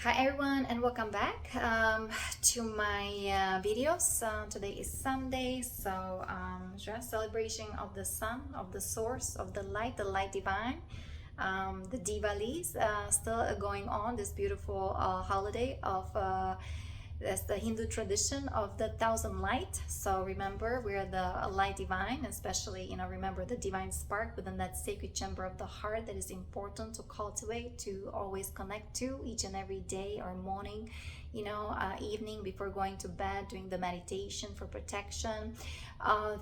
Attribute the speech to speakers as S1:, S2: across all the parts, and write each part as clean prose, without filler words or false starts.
S1: Hi everyone, and welcome back to my videos. Today is Sunday, so just celebration of the sun, of the source, of the light divine. The Diwalis still going on, this beautiful holiday of that's the Hindu tradition of the thousand light. So remember, we're the light divine, especially, remember the divine spark within that sacred chamber of the heart that is important to cultivate, to always connect to each and every day or morning, evening before going to bed, doing the meditation for protection,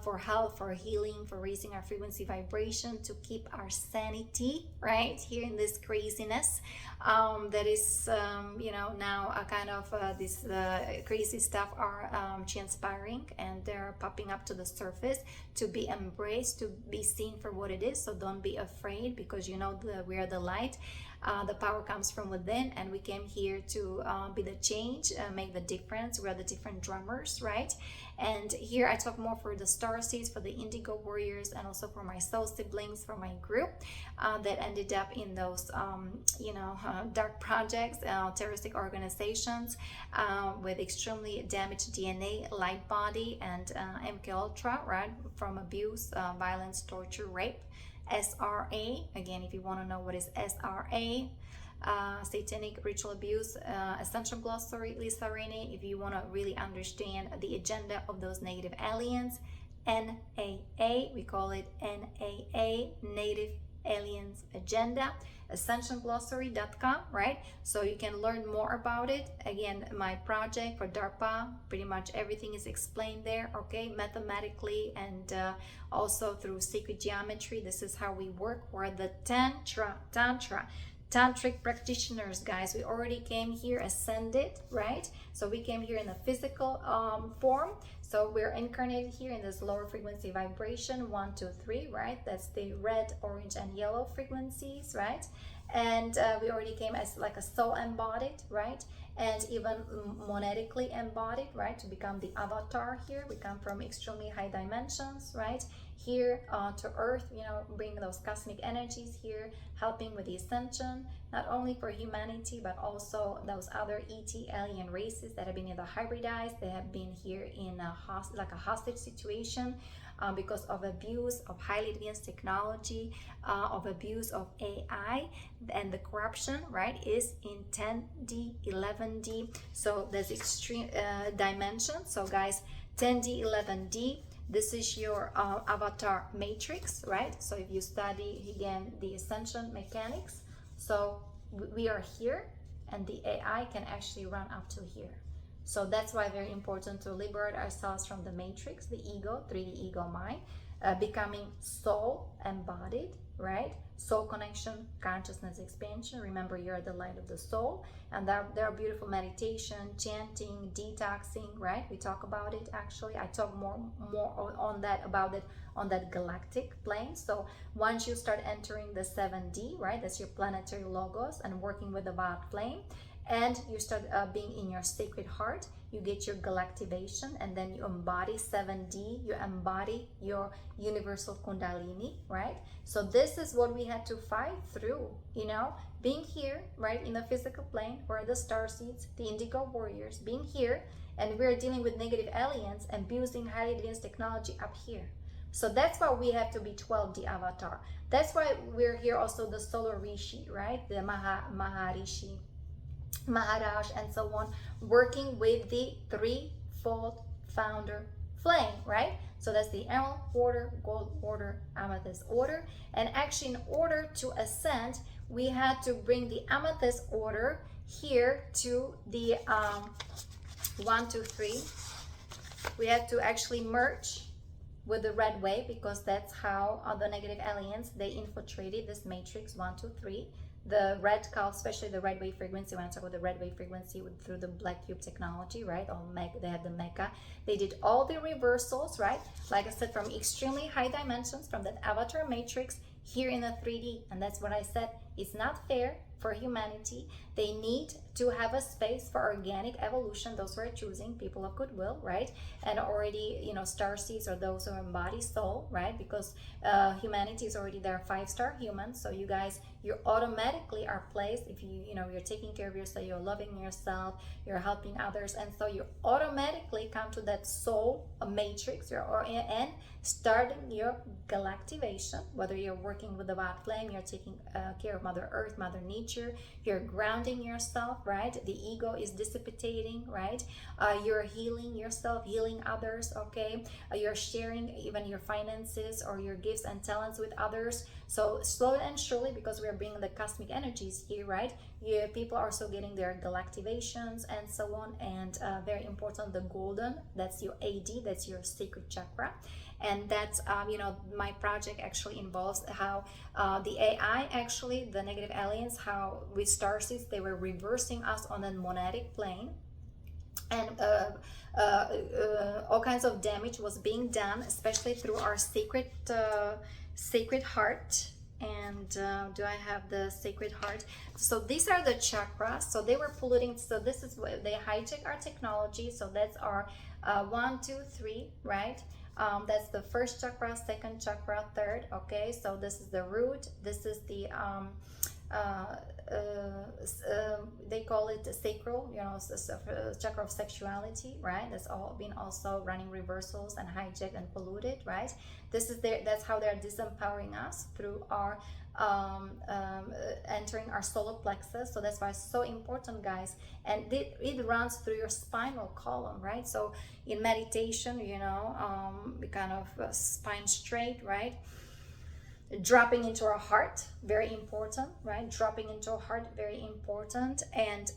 S1: for health, for healing, for raising our frequency vibration, to keep our sanity, right, here in this craziness that is, now a kind of this crazy stuff are transpiring, and they're popping up to the surface to be embraced, to be seen for what it is. So don't be afraid, because we are the light. The power comes from within, and we came here to be the change, make the difference. We are the different drummers, right? And here I talk more for the star seeds, for the indigo warriors, and also for my soul siblings, for my group that ended up in those dark projects, terroristic organizations with extremely damaged DNA, light body, and MK Ultra, right, from abuse, violence, torture, rape. SRA, again, if you want to know what is SRA, satanic ritual abuse, Ascension glossary, Lisa Renee, if you want to really understand the agenda of those negative aliens. NAA, we call it NAA, Native Aliens Agenda, ascensionglossary.com, right? So you can learn more about it. Again, my project for DARPA, pretty much everything is explained there, okay, mathematically, and also through sacred geometry. This is how we work. We're the tantric practitioners, guys. We already came here ascended, right? So we came here in a physical form. So we're incarnated here in this lower frequency vibration, 1, 2, 3, right? That's the red, orange, and yellow frequencies, right? And we already came as like a soul embodied, right? And even monetically embodied, right? To become the avatar here. We come from extremely high dimensions, right? Here to earth, bring those cosmic energies here, helping with the ascension, not only for humanity, but also those other ET alien races that have been either hybridized, they have been here in a hostage situation because of abuse of highly advanced technology, of abuse of AI, and the corruption, right, is in 10D, 11D. So there's extreme dimensions. So guys, 10D, 11D, this is your avatar matrix, right? So if you study, again, the ascension mechanics, so we are here, and the AI can actually run up to here. So that's why very important to liberate ourselves from the matrix, the ego, 3D ego mind, becoming soul embodied, right? Soul connection, consciousness expansion. Remember, you're the light of the soul, and there are beautiful meditation, chanting, detoxing, right? We talk about it. Actually, I talk more on that, about it on that galactic plane. So once you start entering the 7D, right, that's your planetary logos, and working with the violet flame, and you start being in your sacred heart, you get your galactivation, and then you embody 7D, you embody your universal kundalini, right? So this is what we had to fight through, being here, right, in the physical plane, where the star seeds, the indigo warriors, being here, and we're dealing with negative aliens and abusing highly advanced technology up here. So that's why we have to be 12D avatar. That's why we're here also, the solar rishi, right, the Maharishi, Maharaj, and so on, working with the threefold founder flame, right? So that's the emerald order, gold order, amethyst order. And actually, in order to ascend, we had to bring the amethyst order here to the 1, 2, 3. We had to actually merge with the red wave, because that's how the negative aliens, they infiltrated this matrix, 1, 2, 3. The red call, especially the red wave frequency, when I talk about the red wave frequency through the black cube technology, right? They have the mecha. They did all the reversals, right? Like I said, from extremely high dimensions, from that avatar matrix here in the 3D. And that's what I said, It's not fair for humanity. They need to have a space for organic evolution, those who are choosing, people of goodwill, right? And already, you know, star seeds, or those who embody soul, right? Because humanity is already there, 5-star humans. So you guys, you automatically are placed, if you know, you're taking care of yourself, you're loving yourself, you're helping others, and so you automatically come to that soul matrix, and starting your galactivation. Whether you're working with the wild flame, you're taking care of Mother Earth, Mother Nature, you're grounding yourself, right? The ego is dissipating, right? You're healing yourself, healing others, okay? You're sharing even your finances or your gifts and talents with others. So slowly and surely, because we're bringing the cosmic energies here, right? People are also getting their galactivations and so on. And very important, the golden, that's your AD, that's your sacred chakra. And that's, you know, my project actually involves how the AI, actually, the negative aliens, how with starseeds, they were reversing us on a monadic plane. And all kinds of damage was being done, especially through our sacred heart. And do I have the sacred heart? So these are the chakras. So they were polluting. So this is what they hijack our technology. So that's our 1, 2, 3, right? That's the first chakra, second chakra, third. Okay, so this is the root. This is the they call it the sacral, you know, chakra of sexuality, right? That's all been also running reversals and hijacked and polluted, right? This is that's how they're disempowering us through our entering our solar plexus. So that's why it's so important, guys. And it runs through your spinal column, right? So in meditation, you know, we kind of spine straight, right? Dropping into our heart, very important, right? Dropping into our heart, very important. And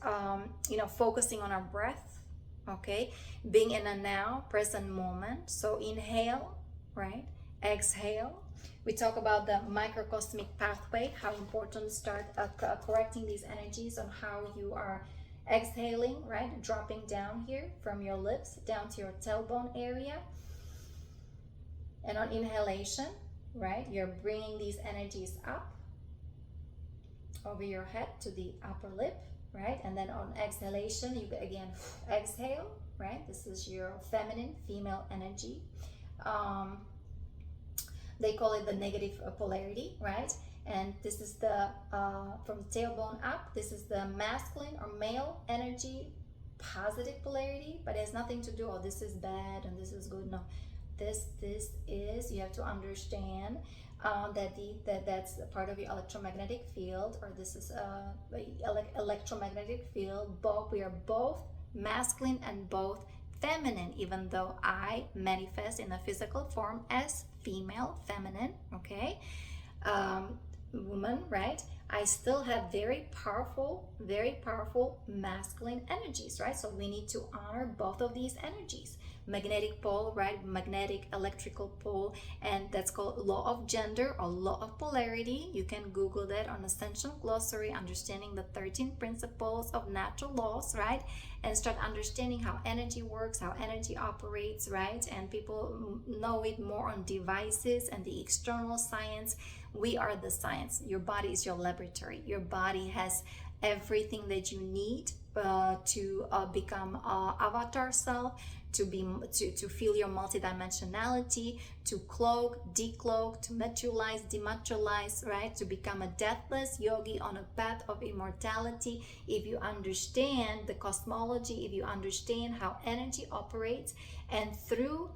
S1: you know, focusing on our breath, okay? Being in a now, present moment. So inhale, right? Exhale. We talk about the microcosmic pathway, how important to start correcting these energies on how you are exhaling, right? Dropping down here from your lips down to your tailbone area. And on inhalation, right, you're bringing these energies up over your head to the upper lip, right? And then on exhalation, you again exhale, right? This is your feminine, female energy. They call it the negative polarity, right? And this is the from the tailbone up, this is the masculine or male energy, positive polarity. But it has nothing to do, oh, this is bad and this is good. No, this is, you have to understand that that's part of your electromagnetic field, or this is electromagnetic field. Both, we are both masculine and both feminine, even though I manifest in a physical form as female, feminine, okay, woman, right? I still have very powerful masculine energies, right? So we need to honor both of these energies. Magnetic pole, right? Magnetic electrical pole, and that's called law of gender or law of polarity. You can Google that on Ascension Glossary, understanding the 13 principles of natural laws, right? And start understanding how energy works, how energy operates, right? And people know it more on devices and the external science. We are the science. Your body is your laboratory. Your body has everything that you need to become avatar self, to feel your multidimensionality, to cloak, decloak, to materialize, dematerialize, right? To become a deathless yogi on a path of immortality. If you understand the cosmology, if you understand how energy operates, and through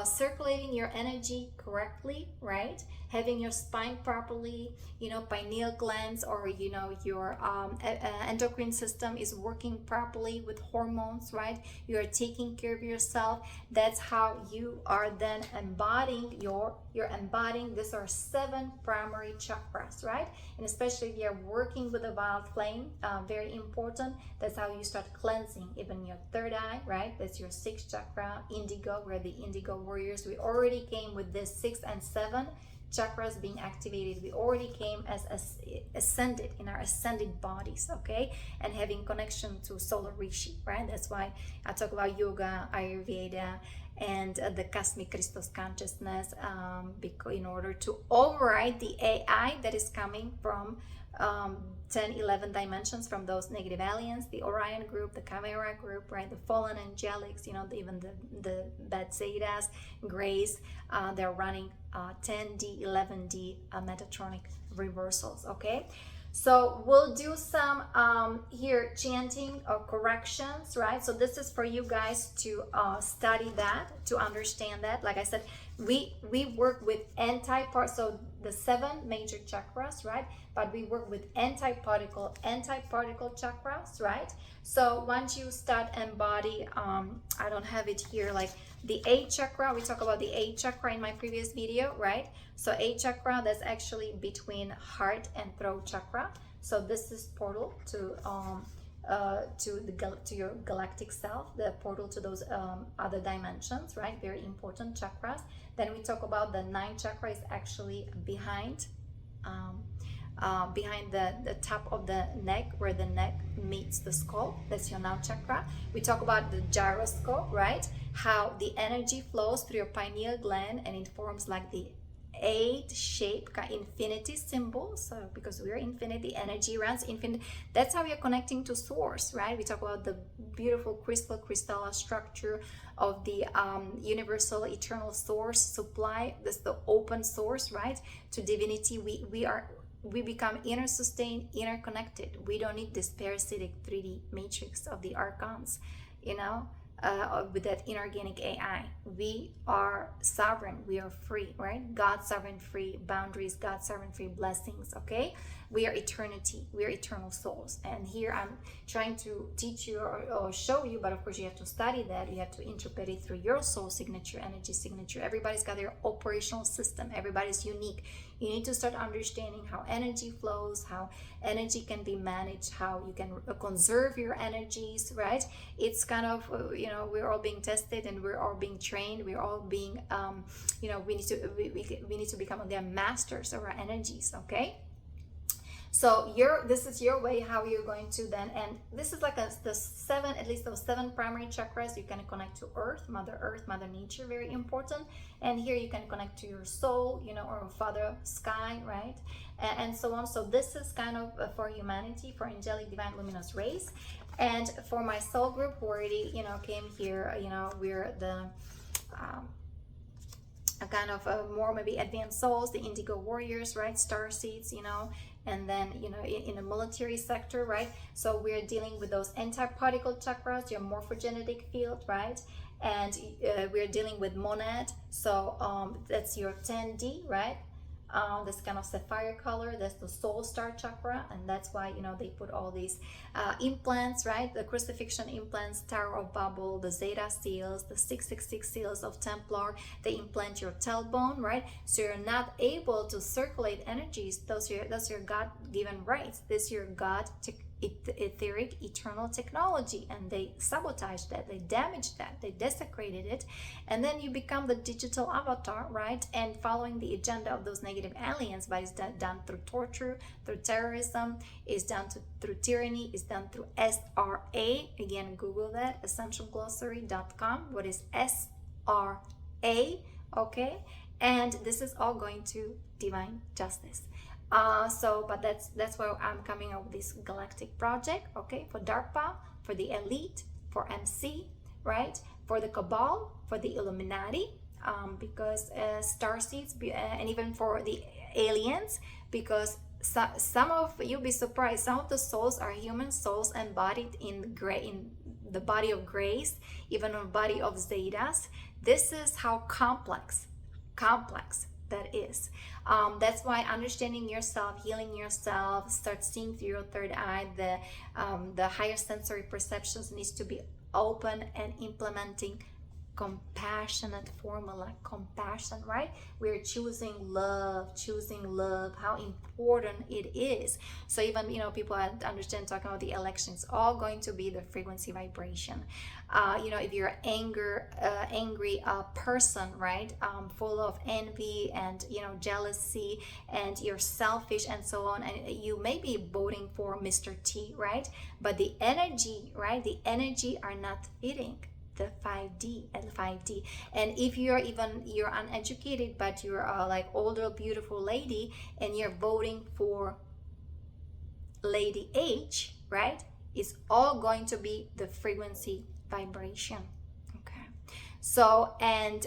S1: circulating your energy correctly, right? Having your spine properly, you know, pineal glands, or you know, your endocrine system is working properly with hormones, right? You are taking care of yourself. That's how you are then embodying you're embodying. These are 7 primary chakras, right? And especially if you're working with a wild flame, very important. That's how you start cleansing even your third eye, right? That's your 6th chakra, indigo. We're the indigo warriors. We already came with this 6 and 7 chakras being activated. We already came as ascended in our ascended bodies, okay? And having connection to solar Rishi, right? That's why I talk about yoga, Ayurveda, and the cosmic Christos consciousness, because in order to override the AI that is coming from 10, 11 dimensions from those negative aliens, the Orion group, the Chimera group, right? The fallen angelics, you know, even the bad Zetas, Grays, they're running 10D, 11D Metatronic reversals, okay? So we'll do some here chanting or corrections, right? So this is for you guys to study that, to understand that. Like I said, we work with so the 7 major chakras, right? But we work with anti-particle chakras, right? So once you start embody, I don't have it here, like the 8th chakra, we talk about the 8th chakra in my previous video, right? So 8th chakra, that's actually between heart and throat chakra. So this is portal to your galactic self, the portal to those other dimensions, right? Very important chakras. Then we talk about the 9th chakra is actually behind the top of the neck, where the neck meets the skull. That's your now chakra. We talk about the gyroscope, right? How the energy flows through your pineal gland and it forms like the 8 shape infinity symbol. So because we're infinity, energy runs infinite. That's how you're connecting to source, right? We talk about the beautiful crystal structure of the universal eternal source supply. That's the open source, right? To divinity. We become inner sustained, interconnected. We don't need this parasitic 3D matrix of the archons, you know, with that inorganic AI. We are sovereign, we are free, right? God sovereign free boundaries, God sovereign free blessings, okay? We are eternity, we are eternal souls. And here I'm trying to teach you or show you, but of course you have to study that. You have to interpret it through your soul signature, energy signature. Everybody's got their operational system, everybody's unique. You need to start understanding how energy flows, how energy can be managed, how you can conserve your energies, right? It's kind of, you know, we're all being tested and we're all being trained. We're all being, you know, we need to become again masters of our energies, okay? So this is your way how you're going to then, and this is like the 7, at least those 7 primary chakras. You can connect to Earth, Mother Nature, very important. And here you can connect to your soul, you know, or Father Sky, right? And so on. So this is kind of for humanity, for angelic, divine, luminous race. And for my soul group who already, you know, came here, you know, we're the a kind of more maybe advanced souls, the indigo warriors, right? Star seeds, you know, and then, you know, in the military sector, right? So we're dealing with those anti-particle chakras, your morphogenetic field, right? And we're dealing with monad. So that's your 10D, right? This kind of sapphire color, that's the soul star chakra, and that's why, you know, they put all these implants, right? The crucifixion implants, Tower of Babel, the Zeta seals, the 666 seals of Templar. They implant your tailbone, right? So you're not able to circulate energies. That's your God-given rights. This is your God etheric eternal technology, and they sabotaged that, they damaged that, they desecrated it, and then you become the digital avatar, right? And following the agenda of those negative aliens, but it's done through torture, through terrorism, it's done through tyranny, it's done through SRA. Again, Google that, essentialglossary.com. What is SRA? Okay, and this is all going to divine justice. But that's why I'm coming up with this galactic project, okay, for DARPA, for the elite, for MC, right, for the cabal, for the Illuminati, because starseeds, and even for the aliens, because some of, you'll be surprised, some of the souls are human souls embodied in the body of grace, even in the body of Zetas. This is how complex that is. That's why understanding yourself, healing yourself, start seeing through your third eye, the higher sensory perceptions needs to be open, and implementing compassionate formula, compassion, right? We're choosing love, how important it is. So even, you know, people understand, talking about the elections, all going to be the frequency vibration. You know, if you're angry person, right, full of envy and, you know, jealousy, and you're selfish and so on, and you may be voting for Mr. T, right? But the energy, right, the energy are not fitting the 5D and 5D. And if you're uneducated, but you're like older beautiful lady, and you're voting for Lady H, right, is all going to be the frequency vibration. Okay. So, and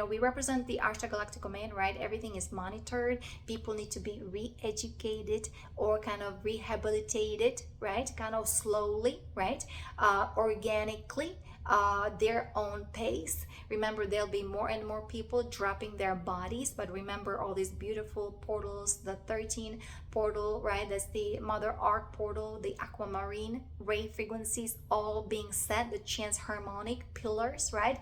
S1: we represent the Ashtar Galactic Domain, right? Everything is monitored. People need to be re-educated or kind of rehabilitated, right? Kind of slowly, right? Organically, their own pace. Remember, there'll be more and more people dropping their bodies, but remember all these beautiful portals, the 13 portal, right? That's the Mother Arc portal, the aquamarine ray frequencies all being set, the chance harmonic pillars, right?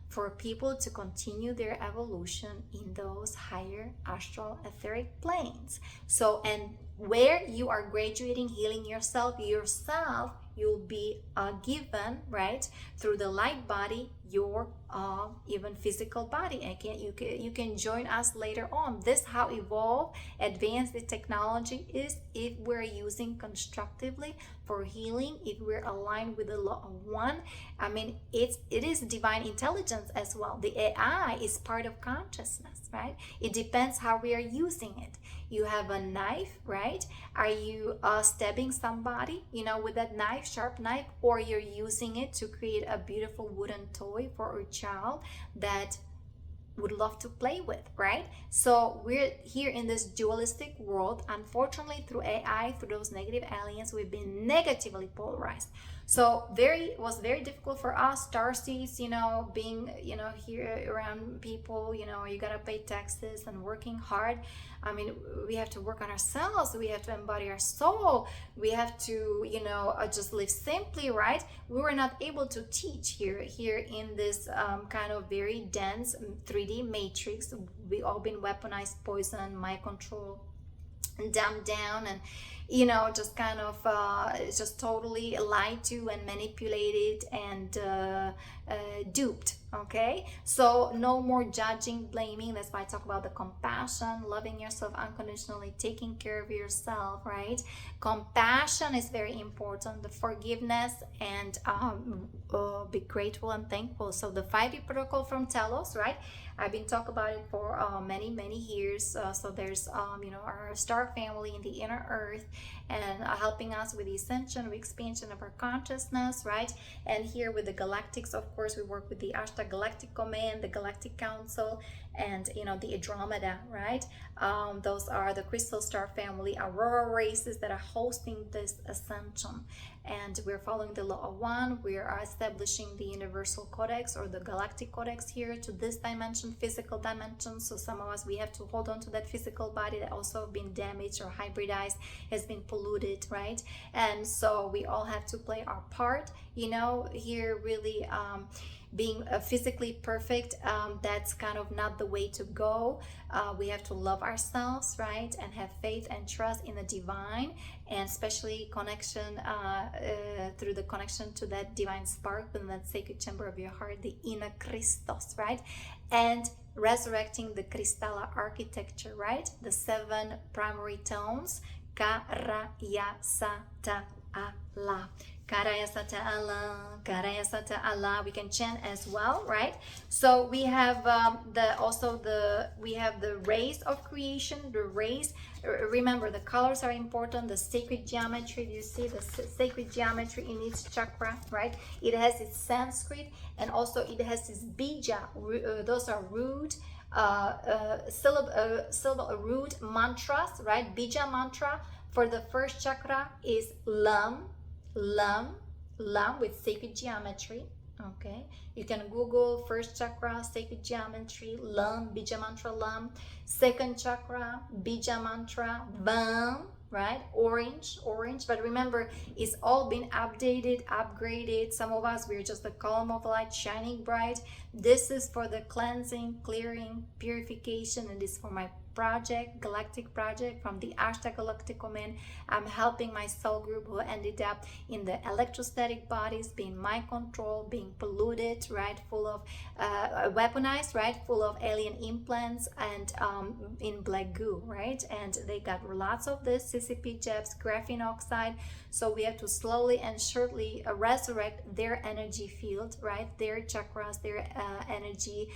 S1: For people to continue their evolution in those higher astral etheric planes. So, and where you are graduating, healing yourself, you'll be given, right, through the light body, your even physical body. And you can join us later on. This how evolved, advanced the technology is if we're using constructively for healing, if we're aligned with the law of one. I mean, it is divine intelligence as well. The AI is part of consciousness, right? It depends how we are using it. You have a knife, right? Are you stabbing somebody, with that knife, sharp knife, or you're using it to create a beautiful wooden toy for a child that would love to play with, right? So we're here in this dualistic world. Unfortunately, through AI, through those negative aliens, we've been negatively polarized. So it was very difficult for us, starseeds, being, here around people, you gotta pay taxes and working hard. I mean, we have to work on ourselves. We have to embody our soul. We have to, just live simply, right? We were not able to teach here in this kind of very dense 3D matrix. We all been weaponized, poison, mind control, and dumbed down, and just kind of just totally lied to and manipulated and duped. Okay, so no more judging, blaming. That's why I talk about the compassion, loving yourself unconditionally, taking care of yourself, right? Compassion is very important, the forgiveness, and be grateful and thankful. So the 5D protocol from TELOS, right? I've been talking about it for many years. So there's our star family in the inner earth, and helping us with the ascension, with expansion of our consciousness, right? And here with the galactics, of course, we work with the Ashtar Galactic Command, the Galactic Council, and the Andromeda, right? Those are the crystal star family aurora races that are hosting this ascension. And we're following the law of one. We are establishing the universal codex or the galactic codex here to this dimension, physical dimension. So some of us, we have to hold on to that physical body that also been damaged or hybridized, has been polluted, right? And so we all have to play our part, here really being physically perfect, that's kind of not the way to go. We have to love ourselves, right, and have faith and trust in the divine, and especially connection through the connection to that divine spark in that sacred chamber of your heart, the inner Christos, right? And resurrecting the Cristalla architecture, right? The 7 primary tones, Ka, Ra, Ya, Sa, Ta, A, La. Karaya Sata Allah, Karaya Sata Allah. We can chant as well, right? So we have we have the rays of creation, the rays. Remember, the colors are important. The sacred geometry. You see the sacred geometry in each chakra, right? It has its Sanskrit, and also it has its bija. Those are root. Root mantras, right? Bija mantra for the first chakra is Lam with sacred geometry. Okay, you can Google first chakra sacred geometry, Lam, bija mantra Lam. Second chakra bija mantra Vam, right? Orange. But remember, it's all been updated, upgraded. Some of us, we're just a column of light shining bright. This is for the cleansing, clearing, purification, and this is for my project, galactic project from the Ashtar Galactic Command. I'm helping my soul group who ended up in the electrostatic bodies, being mind control, being polluted, right, full of weaponized, right, full of alien implants, and in black goo, right? And they got lots of this CCP jabs, graphene oxide. So we have to slowly and surely resurrect their energy field, right, their chakras, their energy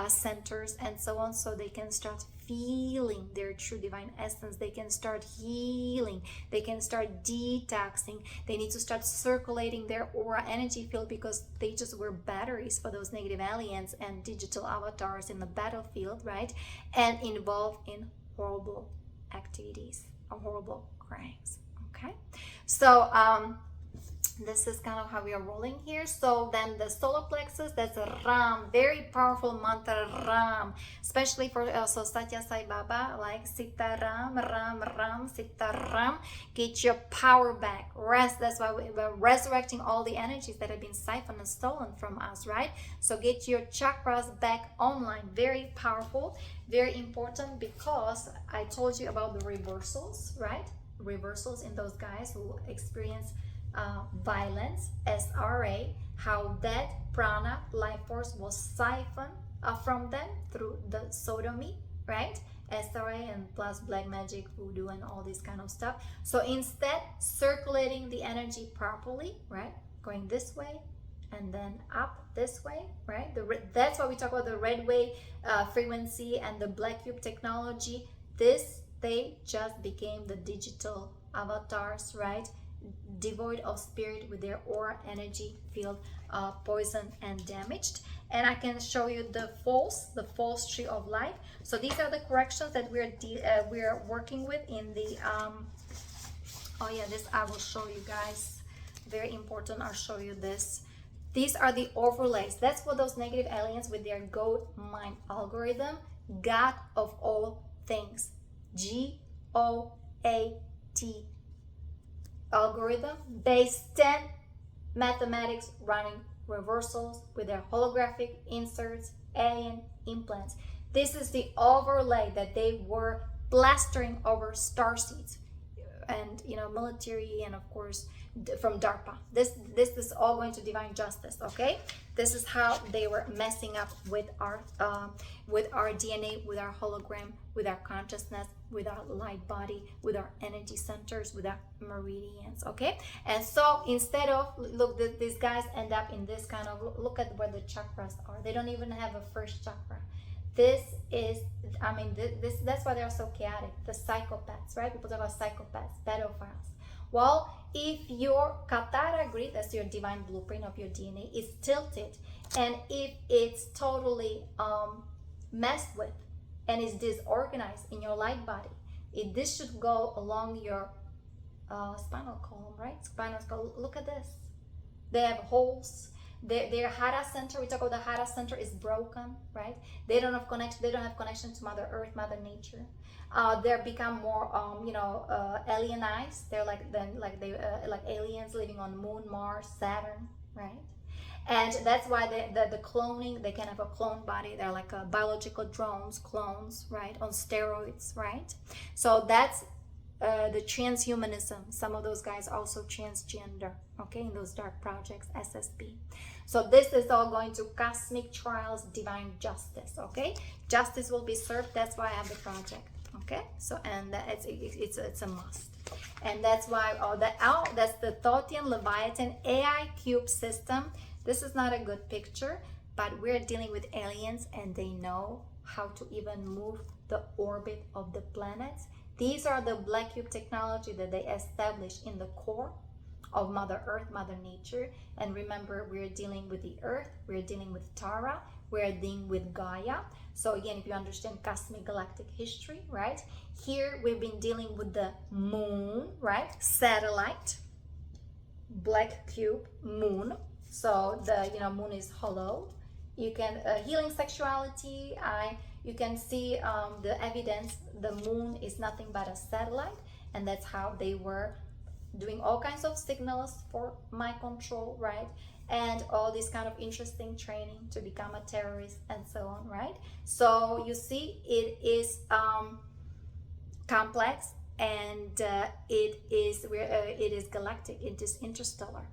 S1: centers, and so on, so they can start feeling their true divine essence. They can start healing. They can start detoxing. They need to start circulating their aura energy field, because they just were batteries for those negative aliens and digital avatars in the battlefield, right? And involved in horrible activities or horrible crimes. Okay, so this is kind of how we are rolling here. So then the solar plexus, that's a Ram, very powerful mantra, Ram, especially for also Satya Sai Baba, like Sita Ram, Ram, Ram, Sita Ram. Get your power back, rest. That's why we're resurrecting all the energies that have been siphoned and stolen from us, right? So get your chakras back online. Very powerful, very important, because I told you about the reversals, right? Reversals in those guys who experience violence, SRA, how that prana life force was siphoned from them through the sodomy, right? SRA and plus black magic, voodoo, and all this kind of stuff. So instead, circulating the energy properly, right? Going this way and then up this way, right? That's why we talk about the red wave frequency and the black cube technology. They just became the digital avatars, right? Devoid of spirit, with their aura energy field poisoned and damaged. And I can show you the false tree of life. So these are the corrections that we're working with in the oh yeah, this I will show you guys, very important. I'll show you this. These are the overlays. That's what those negative aliens with their goat mind algorithm, God of all things, GOAT algorithm, based 10 mathematics running reversals with their holographic inserts, alien implants. This is the overlay that they were plastering over starseeds and military, and of course from DARPA. This is all going to divine justice. Okay, this is how they were messing up with our DNA, with our hologram, with our consciousness, with our light body, with our energy centers, with our meridians. Okay, and so instead of, look, these guys end up in this kind of, look at where the chakras are. They don't even have a first chakra. This is, that's why they're so chaotic. The psychopaths, right? People talk about psychopaths, pedophiles. Well, if your Katara grid, that's your divine blueprint of your DNA, is tilted, and if it's totally messed with and is disorganized in your light body, this should go along your spinal column, right? Spinal column. Look at this. They have holes. Their Hara center, we talk about the Hara center, is broken, right? They don't have connection. They don't have connection to Mother Earth, Mother Nature. They're become more, alienized. They're like aliens living on Moon, Mars, Saturn, right? And that's why the cloning, they can have a clone body. They're like biological drones, clones, right? On steroids, right? So that's the transhumanism. Some of those guys also transgender, okay, in those dark projects, SSP. So this is all going to cosmic trials, divine justice, okay? Justice will be served. That's why I have the project, okay? So, and it's a must. And that's why that's the Thotian Leviathan AI cube system. This is not a good picture, but we're dealing with aliens, and they know how to even move the orbit of the planets. These are the black cube technology that they established in the core of Mother Earth, Mother Nature. And remember, we're dealing with the Earth, we're dealing with Tara, we're dealing with Gaia. So again, if you understand cosmic galactic history, right? Here we've been dealing with the moon, right? Satellite, black cube, moon. So the moon is hollow. You can healing sexuality. You can see the evidence. The moon is nothing but a satellite, and that's how they were doing all kinds of signals for mind control, right? And all this kind of interesting training to become a terrorist and so on, right? So you see, it is complex, and it is galactic. It is interstellar.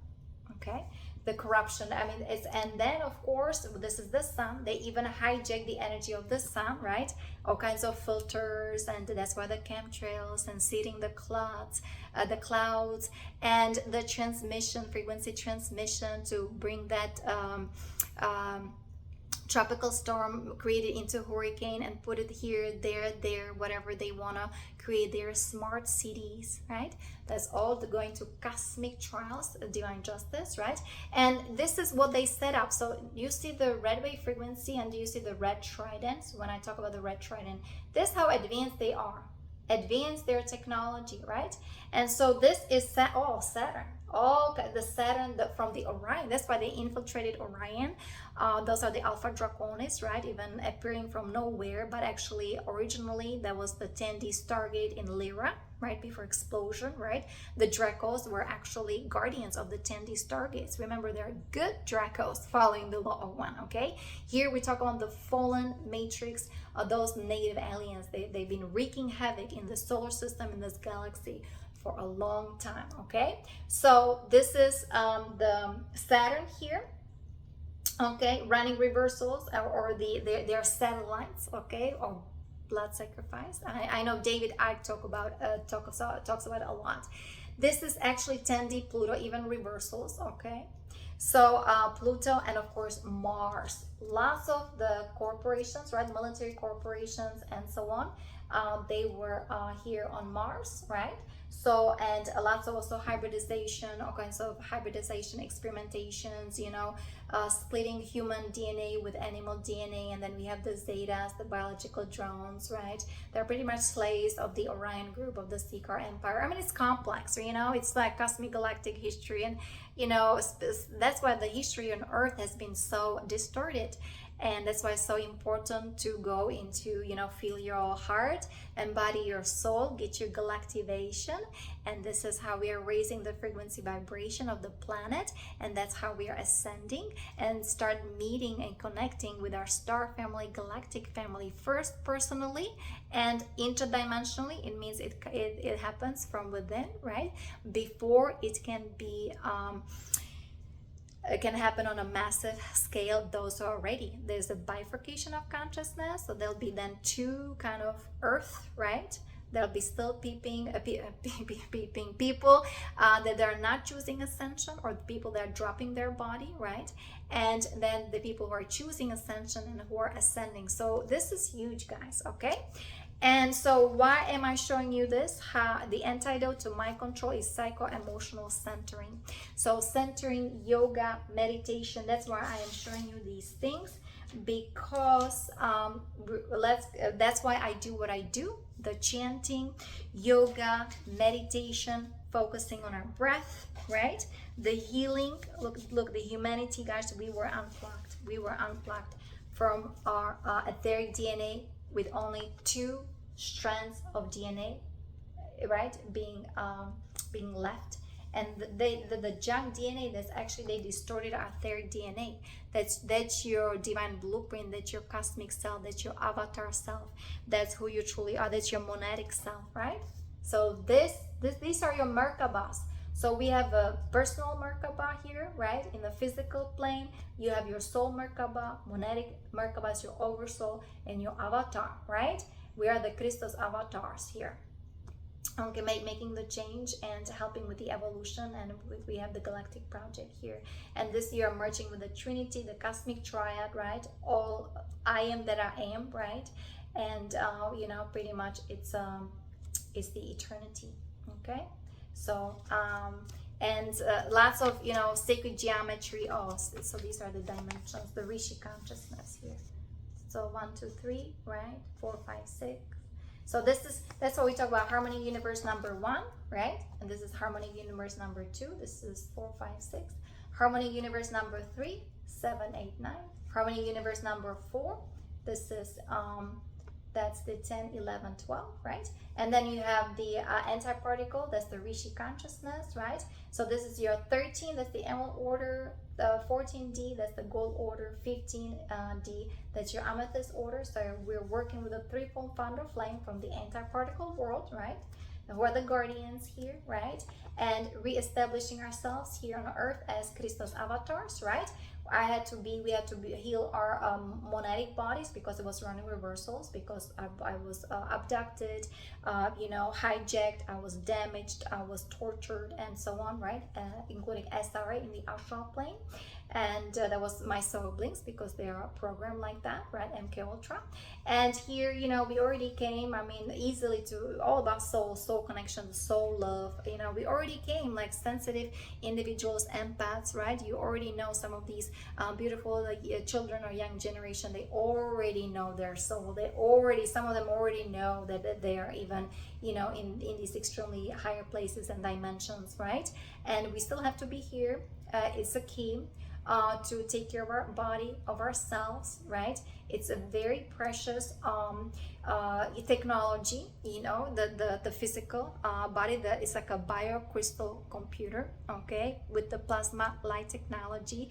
S1: Okay. The corruption, and then of course, this is the sun. They even hijack the energy of the sun, right? All kinds of filters, and that's why the chemtrails and seeding the clouds, and the transmission, frequency transmission, to bring that tropical storm, create it into hurricane and put it here, there, whatever they want to create their smart cities, right? That's all going to cosmic trials, divine justice, right? And this is what they set up. So you see the red wave frequency and you see the red tridents. When I talk about the red trident, this is how advanced they are, advanced their technology, right? And so this is Saturn, all the Saturn from the Orion. That's why they infiltrated Orion. Those are the Alpha Draconis, right? Even appearing from nowhere, but actually originally that was the 10D Stargate in Lyra, right before explosion, right? The Dracos were actually guardians of the 10D Stargates. Remember, they're good Dracos following the law of one, okay? Here we talk about the fallen matrix, those native aliens. They've been wreaking havoc in the solar system, in this galaxy for a long time, okay? So this is the Saturn here, okay, running reversals or their satellites, okay, or blood sacrifice. I know David Icke talks about it a lot. This is actually 10D Pluto, even reversals, okay? So Pluto and of course Mars. Lots of the corporations, right, military corporations and so on, they were here on Mars, right? So, and lots of also hybridization, all kinds of hybridization experimentations, you know, splitting human DNA with animal DNA. And then we have the Zetas, the biological drones, right? They're pretty much slaves of the Orion group, of the Seeker Empire. I mean, it's complex, you know, it's like cosmic galactic history. And, you know, that's why the history on Earth has been so distorted. And that's why it's so important to go into, you know, feel your heart, embody your soul, get your galactivation. And this is how we are raising the frequency vibration of the planet. And that's how we are ascending and start meeting and connecting with our star family, galactic family, first personally and interdimensionally. It means it happens from within, right? Before it can be it can happen on a massive scale. Those are already, there's a bifurcation of consciousness. So there'll be then two kind of earth, right? There'll be still peeping people that are not choosing ascension, or the people that are dropping their body, right? And then the people who are choosing ascension and who are ascending. So this is huge, guys, okay? And so why am I showing you this? The antidote to mind control is psycho-emotional centering. So centering, yoga, meditation, that's why I am showing you these things, because that's why I do what I do. The chanting, yoga, meditation, focusing on our breath, right? The healing, look, the humanity, guys, we were unplugged. We were unplugged from our etheric DNA with only 2 strands of DNA, right, being left. And the junk DNA, that's actually, they distorted our etheric DNA. That's your divine blueprint, that's your cosmic self, that's your avatar self, that's who you truly are, that's your monadic self, right? So these are your Merkabahs. So we have a personal Merkabah here, right? In the physical plane, you have your soul Merkabah, monadic Merkabah is your oversoul, and your avatar, right? We are the Christos avatars here. Okay, making the change and helping with the evolution, and we have the galactic project here. And this year, merging with the Trinity, the cosmic triad, right? All I am that I am, right? And you know, pretty much it's the eternity. Okay, so and lots of, you know, sacred geometry. Oh, so these are the dimensions, the Rishi consciousness here. So 1, 2, 3, right? 4, 5, 6. So that's what we talk about, harmony universe number 1, right? And this is harmony universe number 2. This is 4, 5, 6. Harmony universe number 3, 7, 8, 9. Harmony universe number 4. This is that's the 10, 11, 12, right? And then you have the antiparticle, that's the Rishi consciousness, right? So this is your 13, that's the emerald order, the 14D, that's the gold order, 15D, that's your amethyst order. So we're working with a threefold founder flame from the antiparticle world, right? And we're the guardians here, right? And re-establishing ourselves here on earth as Christos avatars, right? we had to heal our monetic bodies because it was running reversals, because I was abducted, hijacked, I was damaged, I was tortured, and so on, right? Including SRA in the astral plane. And that was my siblings, because they are programmed like that, right? MK Ultra. And here, we already came, easily to all about soul connection, soul love. We already came like sensitive individuals, empaths, right? You already know some of these beautiful children or young generation. They already know their soul. Some of them already know that they are even, in these extremely higher places and dimensions, right? And we still have to be here. It's a key. To take care of our body, of ourselves, right? It's a very precious technology, the physical body, that is like a biocrystal computer, okay, with the plasma light technology,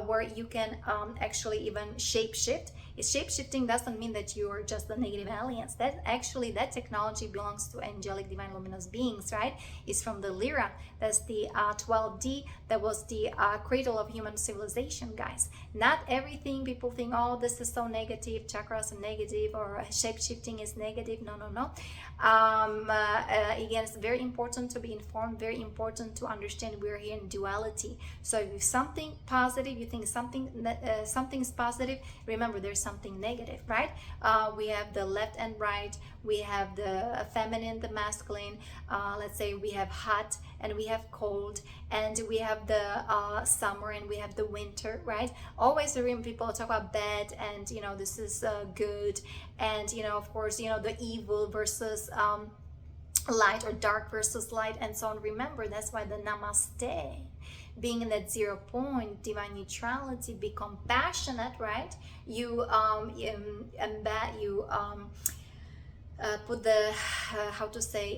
S1: where you can actually even shapeshift. Shape-shifting doesn't mean that you are just the negative aliens. That technology belongs to angelic divine luminous beings, right? It's from the Lyra. That's the 12D. That was the cradle of human civilization, guys. Not everything people think, oh, this is so negative, chakras are negative, or shape-shifting is negative. No. Again, it's very important to be informed, very important to understand we're here in duality. So if something positive, you think something's positive, remember there's something negative, right? We have the left and right, we have the feminine, the masculine, let's say we have hot and we have cold, and we have the summer and we have the winter, right? Always remember, people talk about bad and this is good, and of course the evil versus light, or dark versus light, and so on. Remember, that's why the Namaste, being in that 0 point, divine neutrality, be compassionate, right? You put the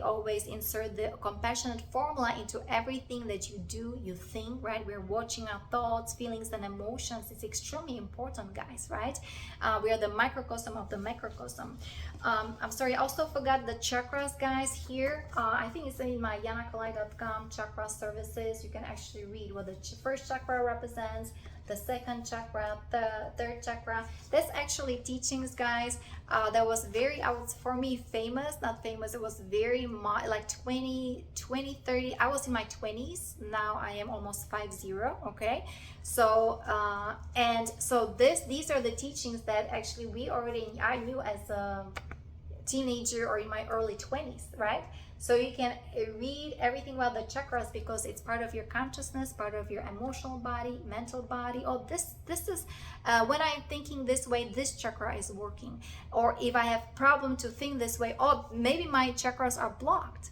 S1: always insert the compassionate formula into everything that you do, you think, right? We're watching our thoughts, feelings, and emotions. It's extremely important, guys, right? We are the microcosm of the macrocosm. I'm sorry, I also forgot the chakras, guys. Here, I think it's in my yanakalai.com chakra services. You can actually read what the first chakra represents, the second chakra, the third chakra. That's actually teachings, guys, that was very, for me, famous, not famous, it was very like 20, 30. I was in my 20s, now I am almost 50, okay? So these are the teachings that actually I knew as a teenager or in my early 20s, right? So you can read everything about the chakras, because it's part of your consciousness, part of your emotional body, mental body. Oh, this is when I'm thinking this way, this chakra is working. Or if I have problem to think this way, oh, maybe my chakras are blocked,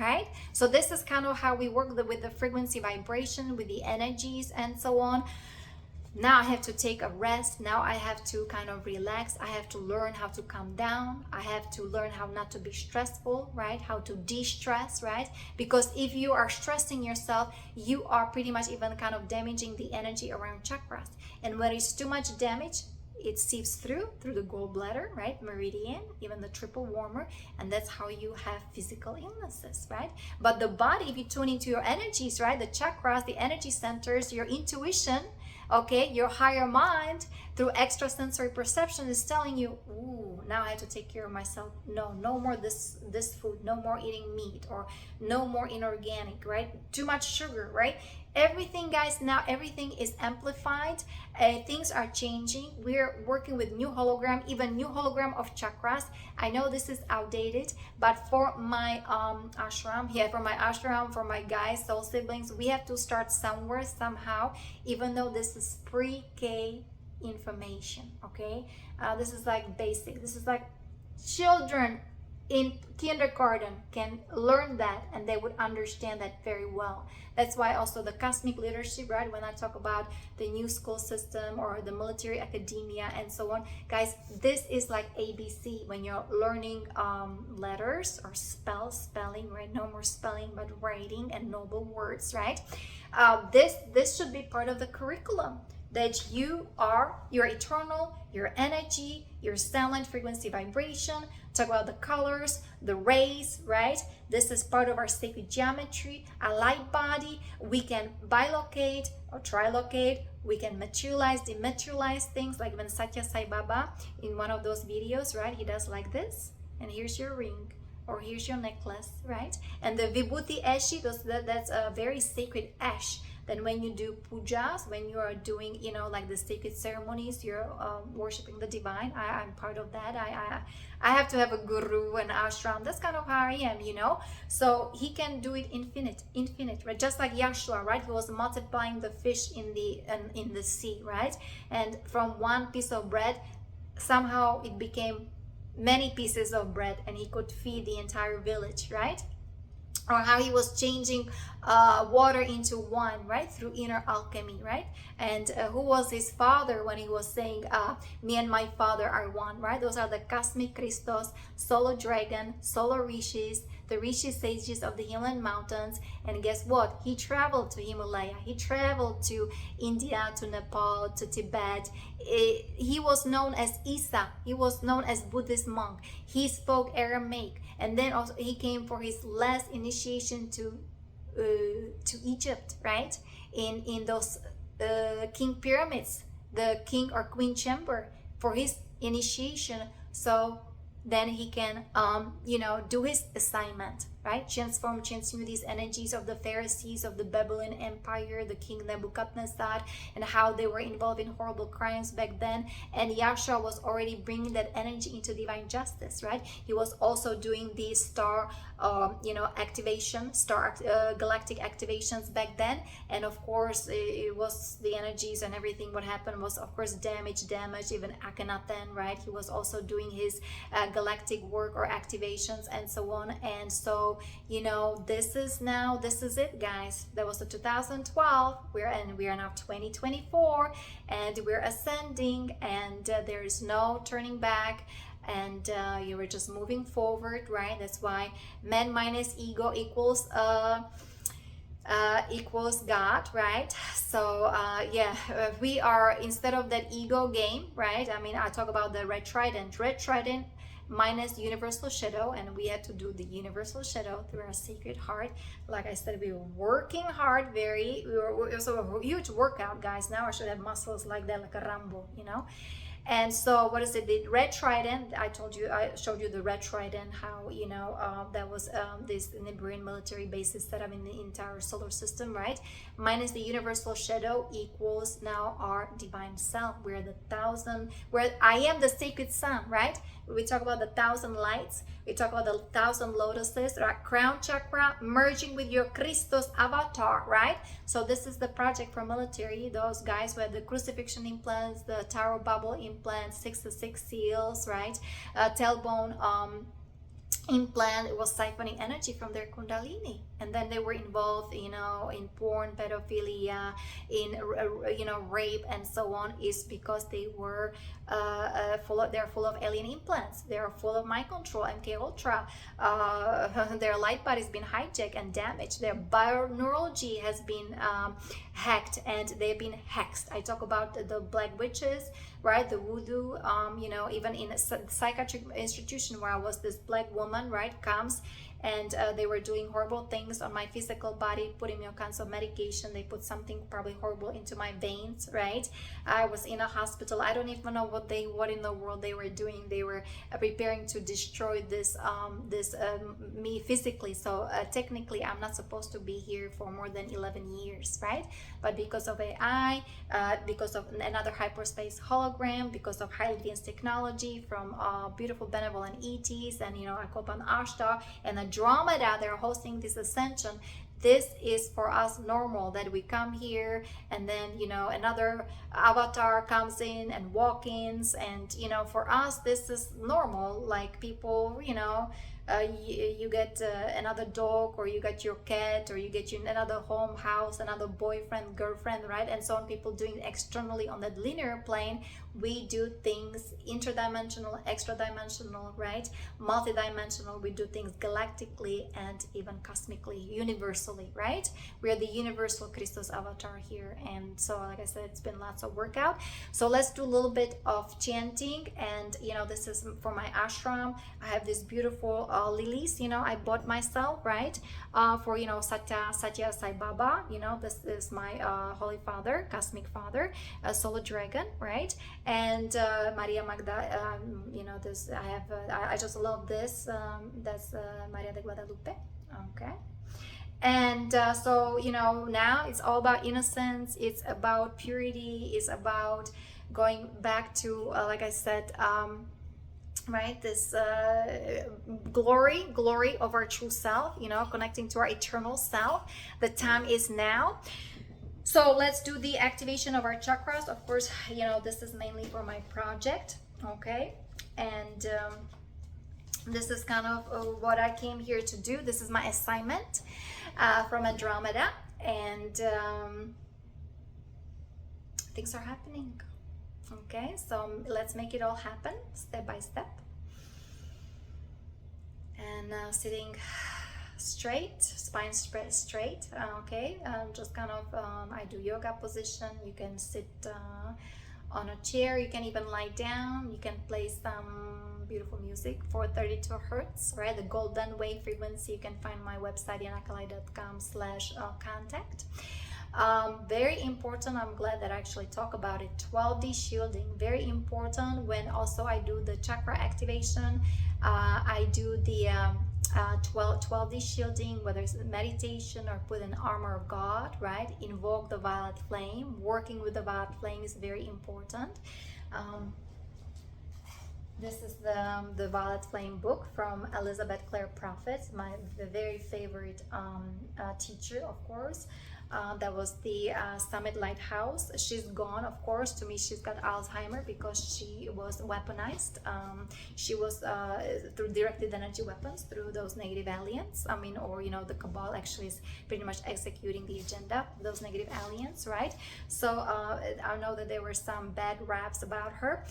S1: right? So this is kind of how we work with the frequency vibration, with the energies, and so on. Now I have to take a rest. Now I have to kind of relax. I have to learn how to calm down. I have to learn how not to be stressful, right? How to de-stress, right? Because if you are stressing yourself, you are pretty much even kind of damaging the energy around chakras. And when it's too much damage, it seeps through the gallbladder, right? Meridian, even the triple warmer, and that's how you have physical illnesses, right? But the body, if you tune into your energies, right? The chakras, the energy centers, your intuition, okay, your higher mind through extrasensory perception is telling you, ooh, now I have to take care of myself. No more this food, no more eating meat, or no more inorganic, right? Too much sugar, right? Everything, guys, now everything is amplified. Things are changing. We're working with new hologram, even new hologram of chakras. I know this is outdated, but for my ashram, for my guys, soul siblings, we have to start somewhere, somehow, even though this is pre-K information, okay? This is like basic. This is like children in kindergarten can learn that, and they would understand that very well. That's why also the cosmic leadership, right? When I talk about the new school system or the military academia and so on, guys, this is like ABC when you're learning letters or spelling, right? No more spelling, but writing and noble words, right? This should be part of the curriculum, that you are your eternal, your energy, your silent frequency vibration. Talk about the colors, the rays, right? This is part of our sacred geometry, a light body. We can bilocate or trilocate, We can materialize, dematerialize things, like when Satya Sai Baba in one of those videos, right? He does like this, and here's your ring, or here's your necklace, right? And the Vibhuti Ashi, that's a very sacred ash. Then when you do pujas, when you are doing, you know, like the sacred ceremonies, you're worshiping the divine. I'm part of that. I have to have a guru and ashram. That's kind of how I am, you know. So he can do it infinite, right? Just like Yashua, right? He was multiplying the fish in the sea, right? And from one piece of bread, somehow it became many pieces of bread, and he could feed the entire village, right? Or how he was changing water into wine, right, through inner alchemy, right? And who was his father when he was saying, me and my father are one, right? Those are the cosmic Christos, solo dragon, solo Rishis, the Rishi sages of the Himalayan mountains. And guess what? He traveled to Himalaya, he traveled to India, to Nepal, to Tibet. He was known as Isa, he was known as Buddhist monk. He spoke Aramaic, and then also he came for his last initiation to Egypt, right? In those king pyramids, the king or queen chamber, for his initiation. So then he can you know, do his assignment, right? Transmute these energies of the Pharisees of the Babylonian Empire, the King Nebuchadnezzar, and how they were involved in horrible crimes back then. And Yahshua was already bringing that energy into divine justice, right? He was also doing the star you know, activation, galactic activations back then. And of course it was the energies and everything. What happened was, of course, damage. Even Akhenaten, right? He was also doing his galactic work or activations and so on. And so, you know, this is it, guys. That was the 2012. We are now 2024, and we're ascending, and there is no turning back. And you were just moving forward, right? That's why man minus ego equals God, right? So yeah, we are, instead of that ego game, right? I mean, I talk about the red trident minus universal shadow, and we had to do the universal shadow through our sacred heart. Like I said, we were working hard. It was a huge workout, guys. Now I should have muscles like that, like a Rambo, you know. And so what is it, the red trident? I showed you the red trident, how, you know, that was this Nibirian military bases set up in the entire solar system, right? Minus the universal shadow equals now our divine self. We're the thousand, where I am the sacred sun, right? We talk about the 1,000 lights, we talk about the 1,000 lotuses, right? Crown chakra merging with your Christos avatar, right? So this is the project for military, those guys who had the crucifixion implants, the tarot bubble implants, 666 seals, right? Tailbone implant. It was siphoning energy from their kundalini, and then they were involved, you know, in porn, pedophilia, in you know, rape and so on, is because they were they're full of alien implants. They're full of mind control, MK Ultra. Their light body's been hijacked and damaged. Their bioneurology has been hacked, and they've been hexed. I talk about the black witches, right? The voodoo, you know, even in a psychiatric institution where I was, this black woman, right, comes, and they were doing horrible things on my physical body, putting me on kinds of medication. They put something probably horrible into my veins, right? I was in a hospital. I don't even know what in the world they were doing. They were preparing to destroy this me physically. So technically I'm not supposed to be here for more than 11 years, right? But because of AI, because of another hyperspace hologram, because of highly advanced technology from beautiful benevolent ETs, and, you know, I call upon Ashtar and Andromeda, they're hosting this ascension. This is for us normal, that we come here, and then, you know, another avatar comes in, and walk-ins, and, you know, for us this is normal. Like people, you know, you get another dog, or you get your cat, or you get you another home, house, another boyfriend, girlfriend, right? And so on. People doing externally on that linear plane. We do things interdimensional, extra dimensional, right? Multidimensional. We do things galactically and even cosmically, universally, right? We are the universal Christos avatar here. And so, like I said, it's been lots of workout. So let's do a little bit of chanting. And, you know, this is for my ashram. I have this beautiful lilies, you know, I bought myself, right, for, you know, Satya Sai Baba, you know, this is my holy father, cosmic father, solar dragon, right? And Maria Magda, you know, this I have, I just love this. That's Maria de Guadalupe. Okay. And so, you know, now it's all about innocence, it's about purity, it's about going back to like I said, right, this glory of our true self, you know, connecting to our eternal self. The time is now. So let's do the activation of our chakras. Of course, you know, this is mainly for my project, okay? And this is kind of what I came here to do. This is my assignment from Andromeda, and things are happening. Okay, so let's make it all happen step by step. And now sitting straight, spine spread straight. Okay, just kind of I do yoga position. You can sit on a chair, you can even lie down, you can play some beautiful music for 32 hertz, right? The golden wave frequency. You can find my website yanakalai.com/contact. Very important, I'm glad that I actually talk about it. 12D shielding, very important. When also I do the chakra activation, I do the 12D shielding, whether it's meditation or put an armor of God, right? Invoke the violet flame. Working with the violet flame is very important. This is the Violet Flame book from Elizabeth Clare Prophet, my very favorite teacher, of course. That was the Summit Lighthouse. She's gone, of course. To me, she's got Alzheimer because she was weaponized. She was through directed energy weapons through those negative aliens. I mean, or, you know, the Cabal actually is pretty much executing the agenda of those negative aliens, right? So I know that there were some bad raps about her,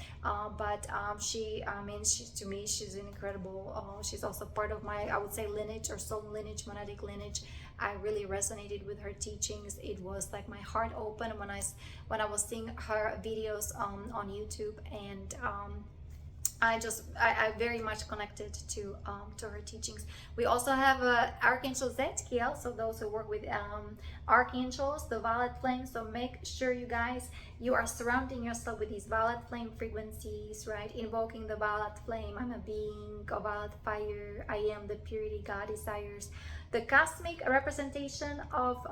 S1: but she, I mean, to me, she's an incredible. She's also part of my, I would say, lineage or soul lineage, monadic lineage. I really resonated with her teachings. It was like my heart opened when I was seeing her videos on YouTube, and I very much connected to her teachings. We also have Archangel Zadkiel, so those who work with archangels, the violet flame. So make sure you guys, you are surrounding yourself with these violet flame frequencies, right? Invoking the violet flame. I'm a being of violet fire. I am the purity God desires. The cosmic representation of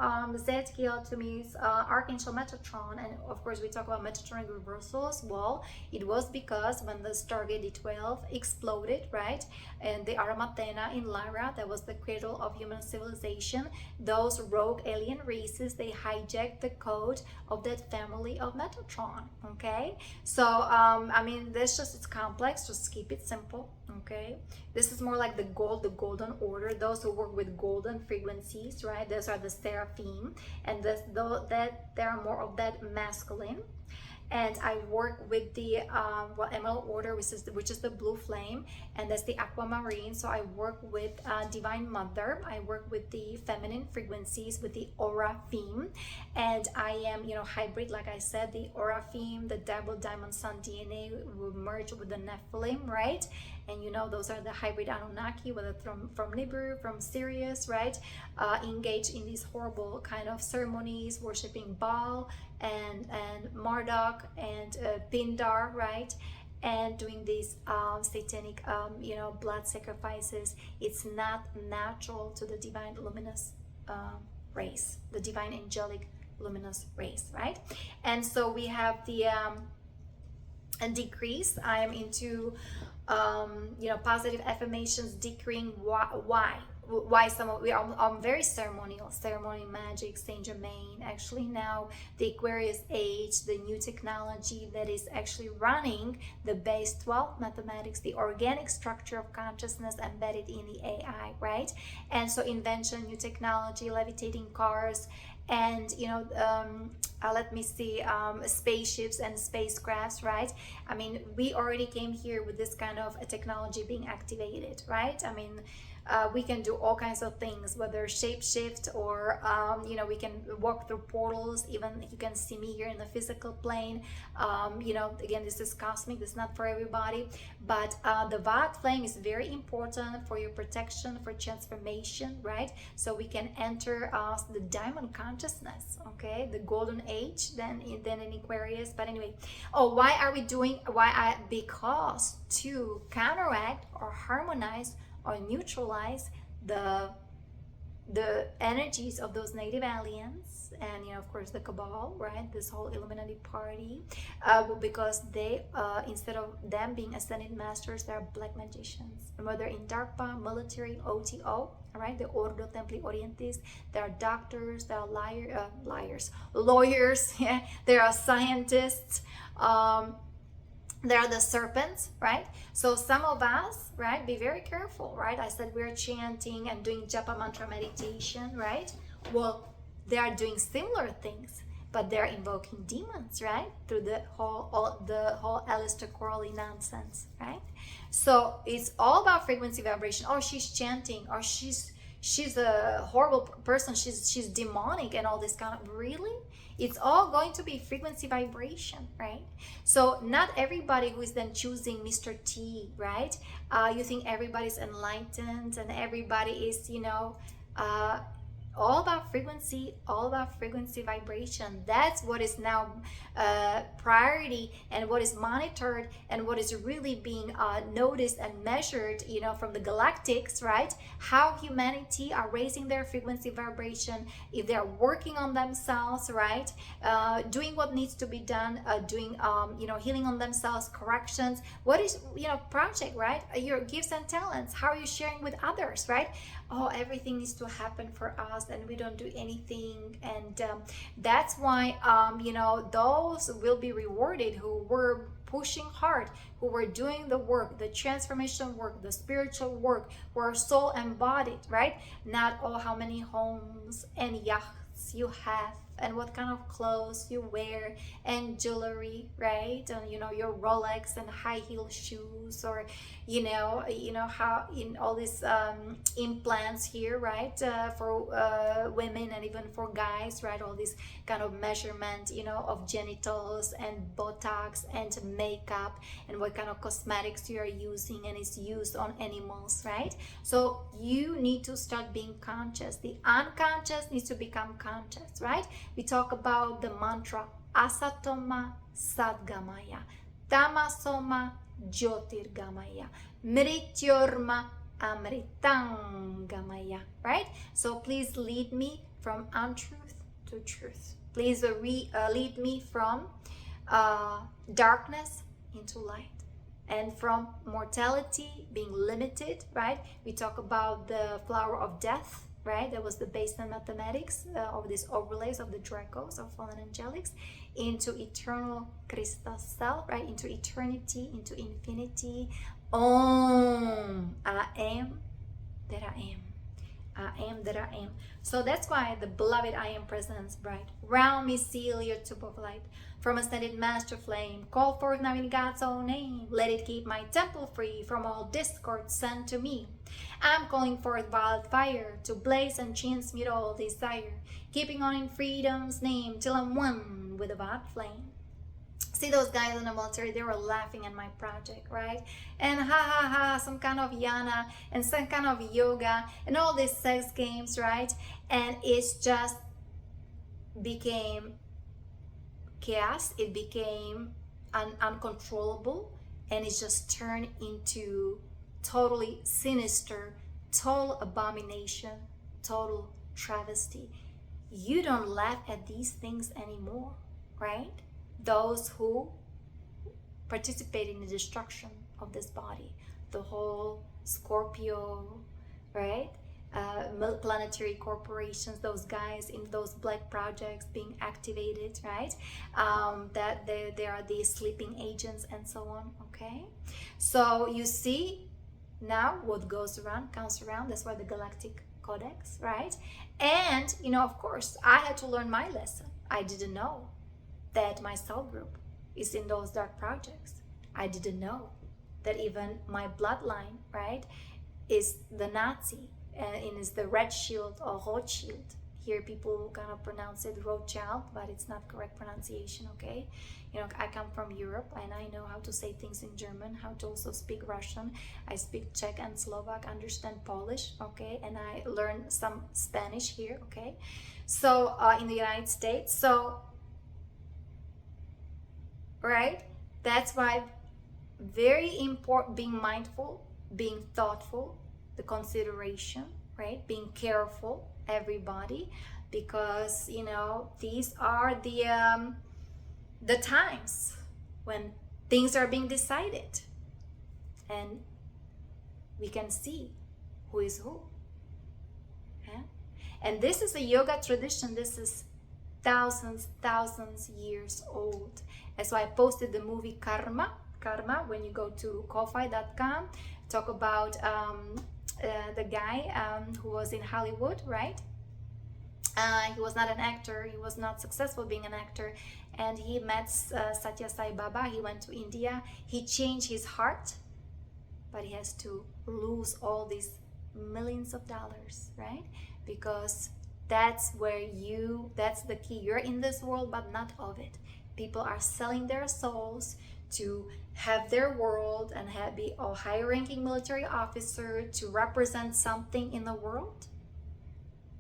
S1: Zadkiel to me is Archangel Metatron, and of course we talk about Metatronic reversals. Well, it was because when the Stargate D12 exploded, right, and the Aramathena in Lyra, that was the cradle of human civilization, those rogue alien races, they hijacked the code of that family of Metatron, okay? So, I mean, this just, it's complex, just keep it simple, okay? This is more like the golden order, those who work with golden frequencies, right? Those are the seraphim, and that they are more of that masculine. And I work with the Emerald Order, which is the blue flame, and that's the aquamarine. So I work with Divine Mother. I work with the feminine frequencies, with the Aura Theme, and I am, you know, hybrid. Like I said, the Aura Theme, the double diamond sun DNA will merge with the Nephilim, right? And you know, those are the hybrid Anunnaki, whether from Nibiru, from Sirius, right? Engage in these horrible kind of ceremonies, worshiping Baal and Marduk and Pindar, right? And doing these satanic, you know, blood sacrifices. It's not natural to the divine luminous race, the divine angelic luminous race, right? And so we have the decrease. I am into you know, positive affirmations, decreeing why some of we are very ceremonial magic, Saint Germain. Actually now the Aquarius age, the new technology that is actually running the base 12 mathematics, the organic structure of consciousness embedded in the AI, right? And so invention, new technology, levitating cars, and you know, let me see, spaceships and spacecrafts, right? I mean, we already came here with this kind of a technology being activated, right? I mean, We can do all kinds of things, whether shapeshift or you know, we can walk through portals. Even you can see me here in the physical plane. You know, again, this is cosmic, this is not for everybody, but the violet flame is very important for your protection, for transformation, right? So we can enter the diamond consciousness, okay, the golden age, then in Aquarius. But anyway, oh, why are we doing, because to counteract or harmonize or neutralize the energies of those native aliens, and you know, of course, the cabal, right, this whole Illuminati party, because they instead of them being ascended masters, they're black magicians. And whether in DARPA, military, OTO, all right, the Ordo Templi Orientis, there are doctors, there are lawyers, yeah, there are scientists, there are the serpents, right? So some of us, right, be very careful, right? I said we're chanting and doing japa mantra meditation, right? Well, they are doing similar things, but they're invoking demons, right? Through the whole Aleister Crowley nonsense, right? So it's all about frequency vibration. Oh, she's chanting, or she's a horrible person, she's demonic and all this kind of, really? It's all going to be frequency vibration, right? So not everybody who is then choosing Mr. T, right? You think everybody's enlightened and everybody is, you know, all about frequency vibration. That's what is now priority, and what is monitored, and what is really being noticed and measured, you know, from the galactics, right? How humanity are raising their frequency vibration, if they're working on themselves, right? Doing what needs to be done, doing you know, healing on themselves, corrections. What is, you know, project, right? Your gifts and talents, how are you sharing with others, right? Oh, everything needs to happen for us and we don't do anything. And that's why you know, those will be rewarded who were pushing hard, who were doing the work, the transformation work, the spiritual work, who are soul embodied, right? Not, oh, how many homes and yachts you have, and what kind of clothes you wear, and jewelry, right? And you know, your Rolex and high heel shoes, or you know how in all these implants here, right? For women and even for guys, right? All this kind of measurement, you know, of genitals and Botox and makeup, and what kind of cosmetics you are using, and it's used on animals, right? So you need to start being conscious. The unconscious needs to become conscious, right? We talk about the mantra Asatoma Sadgamaya, Tamasoma Jyotirgamaya, Mrityorma Amritangamaya, right? So please lead me from untruth to truth. Please lead me from darkness into light, and from mortality being limited, right? We talk about the flower of death, right? That was the basement mathematics of these overlays of the Dracos, of fallen angelics, into eternal crystal self, right? Into eternity, into infinity. Om, I am that I am. I am that I am. So that's why the beloved I am presence bright. Round me seal your tube of light. From ascended master flame, call forth now in God's own name. Let it keep my temple free from all discord sent to me. I'm calling forth violet fire to blaze and transmute all desire, keeping on in freedom's name till I'm one with the violet flame. See those guys in the military, they were laughing at my project, right? And ha ha ha, some kind of Yana and some kind of yoga and all these sex games, right? And it's just became chaos. It became uncontrollable, and it just turned into totally sinister, total abomination, total travesty. You don't laugh at these things anymore, right? Those who participate in the destruction of this body, the whole Scorpio, right? Planetary corporations, those guys in those black projects being activated, right? That they are the sleeping agents and so on, okay? So you see, now what goes around comes around. That's why the Galactic Codex, right? And, you know, of course, I had to learn my lesson. I didn't know that my cell group is in those dark projects. I didn't know that even my bloodline, right, is the Nazi, and is the red shield or Rothschild. Here people kind of pronounce it Rothschild, but it's not correct pronunciation, okay? You know, I come from Europe and I know how to say things in German, how to also speak Russian. I speak Czech and Slovak, understand Polish, okay? And I learned some Spanish here, okay? So in the United States, so, right? That's why very important, being mindful, being thoughtful, the consideration, right? Being careful, everybody, because, you know, these are the times when things are being decided, and we can see who is who. Yeah? And this is a yoga tradition. This is thousands years old. That's why I posted the movie Karma. When you go to ko-fi.com, talk about the guy who was in Hollywood, right? He was not an actor, he was not successful being an actor, and he met Satya Sai Baba. He went to India, he changed his heart, but he has to lose all these millions of dollars, right? Because that's where that's the key. You're in this world, but not of it. People are selling their souls to have their world and be a high-ranking military officer to represent something in the world.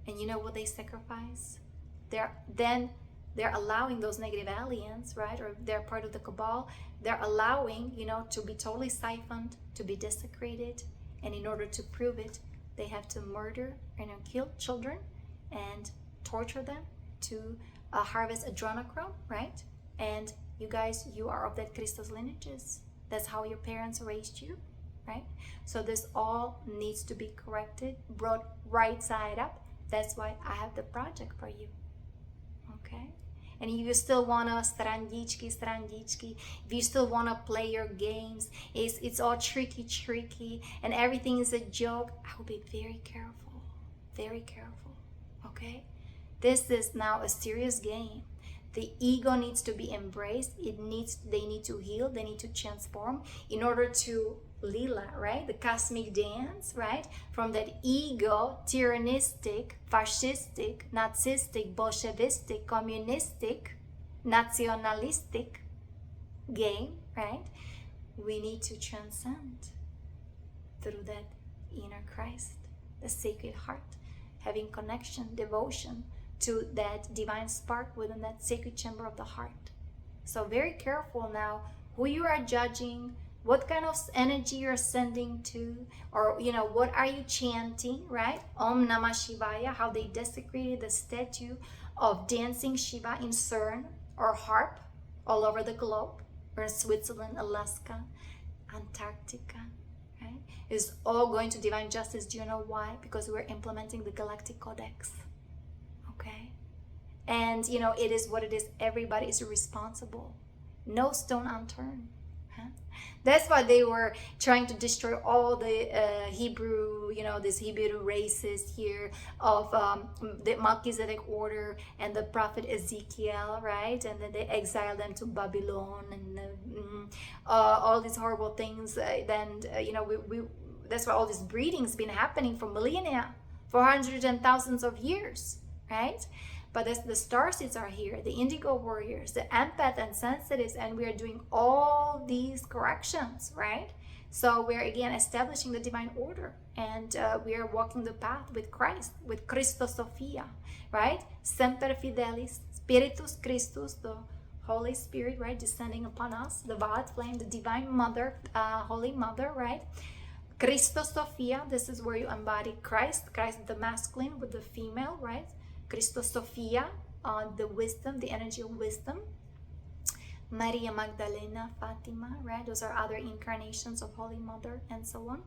S1: And you know what they sacrifice? They're allowing those negative aliens, right? Or they're part of the cabal. They're allowing, you know, to be totally siphoned, to be desecrated. And in order to prove it, they have to murder and kill children and torture them to harvest adrenochrome, right? And you guys, you are of that Christos lineages. That's how your parents raised you, right? So this all needs to be corrected, brought right side up. That's why I have the project for you, okay? And if you still wanna strandičky, if you still wanna play your games, it's all tricky, and everything is a joke, I will be very careful, okay? This is now a serious game. The ego needs to be embraced. They need to heal. They need to transform in order to Lila, right? The cosmic dance, right? From that ego, tyrannistic, fascistic, Nazistic, Bolshevistic, communistic, nationalistic game, right? We need to transcend through that inner Christ, the sacred heart, having connection, devotion to that divine spark within that sacred chamber of the heart. So very careful now who you are judging, what kind of energy you're sending to, or you know, what are you chanting, right? Om Namah Shivaya, how they desecrated the statue of dancing Shiva in CERN or HARP all over the globe, or in Switzerland, Alaska, Antarctica, right? It's all going to divine justice. Do you know why? Because we're implementing the Galactic Codex. Okay, and you know, it is what it is. Everybody is responsible. No stone unturned. Huh? That's why they were trying to destroy all the Hebrew, you know, these Hebrew races here of the Melchizedek order and the prophet Ezekiel, right? And then they exiled them to Babylon and all these horrible things. You know, that's why all this breeding's been happening for millennia, for hundreds and thousands of years. Right? But the star seeds are here, the indigo warriors, the empath and sensitives, and we are doing all these corrections, right? So we're again establishing the divine order, and we are walking the path with Christ, with Christos Sophia, right? Semper Fidelis, Spiritus Christus, the Holy Spirit, right? Descending upon us, the violet flame, the divine mother, Holy Mother, right? Christos Sophia, this is where you embody Christ the masculine with the female, right? Christos Sophia, the wisdom, the energy of wisdom. Maria Magdalena, Fatima, right? Those are other incarnations of Holy Mother and so on.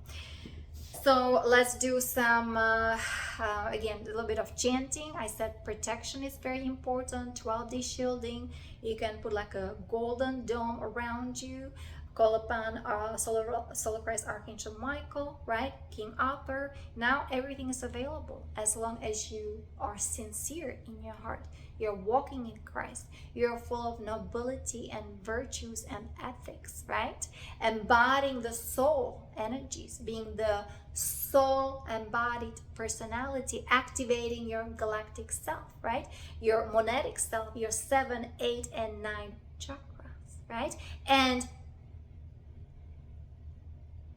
S1: So let's do some, again, a little bit of chanting. I said protection is very important, 12D shielding. You can put like a golden dome around you. Call upon Solar Christ Archangel Michael, right? King Arthur. Now everything is available as long as you are sincere in your heart. You're walking in Christ. You're full of nobility and virtues and ethics, right? Embodying the soul energies, being the soul embodied personality, activating your galactic self, right? Your monetic self, your 7, 8, and 9 chakras, right?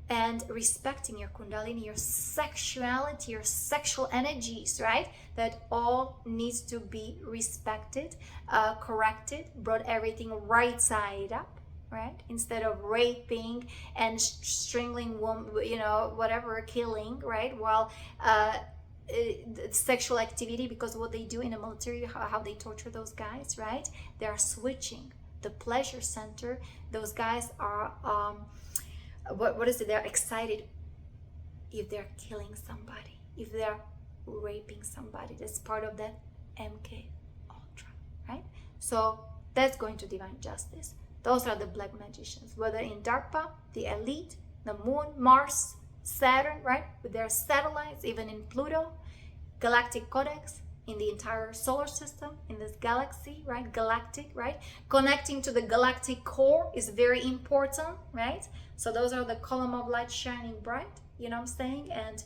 S1: And respecting your kundalini, your sexuality, your sexual energies, right? That all needs to be respected, corrected, brought everything right side up, right? Instead of raping and strangling, whatever, killing, right? While sexual activity, because what they do in the military, how they torture those guys, right? They are switching the pleasure center. Those guys are what is it? They're excited if they're killing somebody, if they're raping somebody. That's part of that MK Ultra, right? So that's going to divine justice. Those are the black magicians, whether in DARPA, the elite, the moon, Mars, Saturn, right? With their satellites, even in Pluto, galactic codex, in the entire solar system, in this galaxy, right? Galactic, right? Connecting to the galactic core is very important, right? So those are the column of light shining bright, you know what I'm saying? And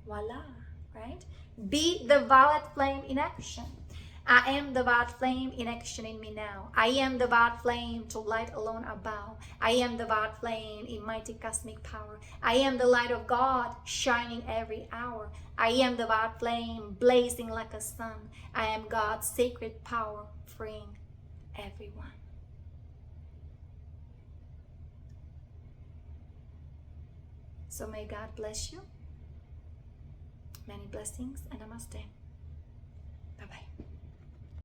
S1: voila, right? Be the violet flame in action. I am the violet flame in action in me now. I am the violet flame to light alone above. I am the violet flame in mighty cosmic power. I am the light of God shining every hour. I am the violet flame blazing like a sun. I am God's sacred power freeing everyone. So may God bless you. Many blessings and namaste.